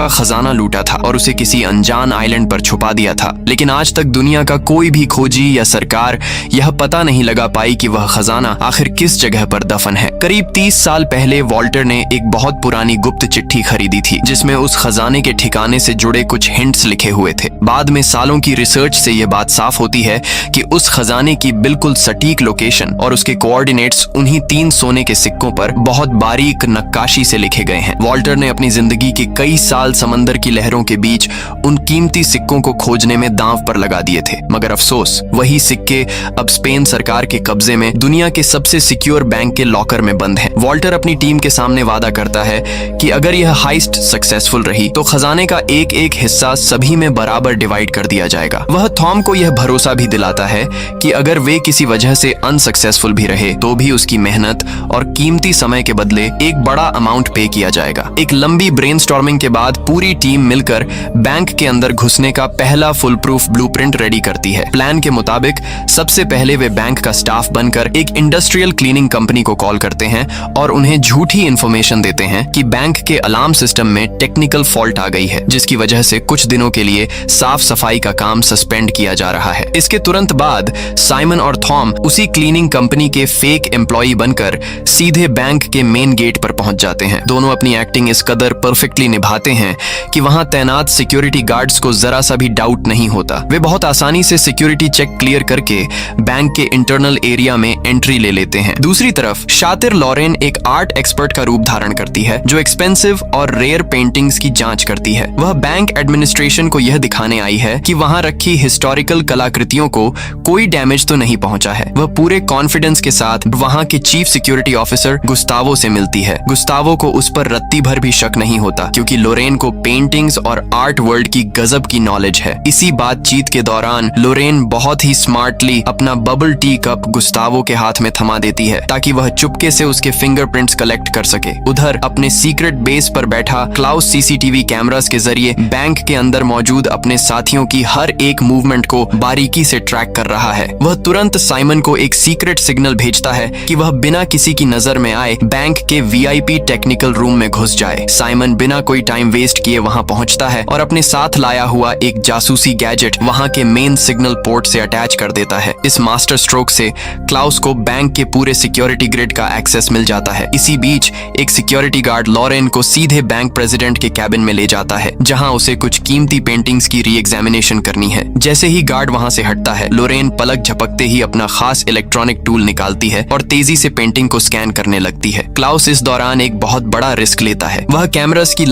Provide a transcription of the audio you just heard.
खजाना लूटा था और उसे किसी अनजान आइलैंड पर छुपा दिया था। लेकिन आज तक दुनिया का कोई भी खोजी या सरकार यह पता नहीं लगा पाई कि वह खजाना आखिर किस जगह पर दफन है। करीब 30 साल पहले वॉल्टर ने एक बहुत पुरानी गुप्त चिट्ठी खरीदी थी जिसमें उस खजाने के ठिकाने से जुड़े कुछ हिंट्स लिखे हुए थे। बाद में सालों की रिसर्च से यह बात साफ होती है कि उस खजाने की बिल्कुल सटीक लोकेशन और उसके कोऑर्डिनेट्स उन्हीं 3 सोने के सिक्कों पर बहुत बारीक नक्काशी से लिखे गए हैं। वॉल्टर ने अपनी जिंदगी के कई साल समंदर की लहरों के बीच उन कीमती सिक्कों को खोजने में दांव पर लगा दिए थे, मगर अफसोस वही सिक्के अब स्पेन सरकार के कब्जे में दुनिया के सबसे सिक्योर बैंक के लॉकर में बंद हैं। वॉल्टर अपनी टीम के सामने वादा करता है कि अगर यह हाइस्ट सक्सेसफुल रही तो खजाने का एक एक हिस्सा सभी में बराबर डिवाइड कर दिया जाएगा। वह थॉम को यह भरोसा भी दिलाता है कि अगर वे किसी वजह से अनसक्सेसफुल भी रहे तो भी उसकी मेहनत और कीमती समय के बदले एक बड़ा अमाउंट पे किया जाएगा। एक लंबी ब्रेनस्टॉर्मिंग के बाद पूरी टीम मिलकर बैंक के अंदर घुसने का पहला फुल प्रूफ ब्लूप्रिंट रेडी करती है। प्लान के मुताबिक सबसे पहले वे बैंक का स्टाफ बनकर एक इंडस्ट्रियल क्लीनिंग कंपनी को कॉल करते हैं और उन्हें झूठी इंफॉर्मेशन देते हैं कि बैंक के अलार्म सिस्टम में टेक्निकल फॉल्ट आ गई है, जिसकी वजह से कुछ दिनों के लिए साफ सफाई का काम सस्पेंड किया जा रहा है। इसके तुरंत बाद साइमन और थॉम उसी क्लीनिंग कंपनी के फेक एम्प्लॉई बनकर सीधे बैंक के मेन गेट पर पहुंच जाते हैं। दोनों अपनी एक्टिंग इस कदर परफेक्टली निभाते हैं कि वहां तैनात सिक्योरिटी गार्ड्स को जरा सा भी डाउट नहीं होता। वे बहुत आसानी से सिक्योरिटी चेक क्लियर करके बैंक के इंटरनल एरिया में एंट्री ले लेते हैं। दूसरी तरफ शातिर लॉरेन एक आर्ट एक्सपर्ट का रूप धारण करती है जो एक्सपेंसिव और रेयर पेंटिंग्स की जांच करती है। वह बैंक एडमिनिस्ट्रेशन को यह दिखाने आई है कि वहां रखी हिस्टोरिकल कलाकृतियों को कोई डैमेज तो नहीं पहुंचा है। वह पूरे कॉन्फिडेंस के साथ वहां के चीफ सिक्योरिटी ऑफिसर गुस्तावो से मिलती है। गुस्तावो को उस पर रत्ती भर भी शक नहीं होता क्योंकि लोरेन को पेंटिंग्स और आर्ट वर्ल्ड की गजब की नॉलेज है। इसी बातचीत के दौरान लोरेन बहुत ही स्मार्टली अपना बबल टी कप गुस्तावो के हाथ में थमा देती है ताकि वह चुपके से उसके फिंगरप्रिंट्स कलेक्ट कर सके। उधर अपने सीक्रेट बेस पर बैठा क्लाउस सीसीटीवी कैमरास के जरिए बैंक के अंदर मौजूद अपने साथियों की हर एक मूवमेंट को बारीकी से ट्रैक कर रहा है। वह तुरंत साइमन को एक सीक्रेट सिग्नल भेजता है कि वह बिना किसी की नजर में आए बैंक के वीआईपी टेक्निकल रूम में घुस जाए। साइमन बिना कोई टाइम वेस्ट किए वहां पहुंचता है और अपने साथ लाया हुआ एक जासूसी गैजेट वहां के मेन सिग्नल पोर्ट से अटैच कर देता है। इस मास्टर स्ट्रोक से क्लाउस को बैंक के पूरे सिक्योरिटी ग्रिड का एक्सेस मिल जाता है। इसी बीच एक सिक्योरिटी गार्ड लॉरेन को सीधे बैंक प्रेसिडेंट के कैबिन में ले जाता है जहां उसे कुछ कीमती पेंटिंग्स की री एग्जामिनेशन करनी है। जैसे ही गार्ड वहां से हटता है लोरेन पलक झपकते ही अपना खास इलेक्ट्रॉनिक टूल निकालती है और तेजी से पेंटिंग को स्कैन करने लगती है। क्लाउस इस दौरान एक बहुत बड़ा रिस्क लेता है। वह कैमरास की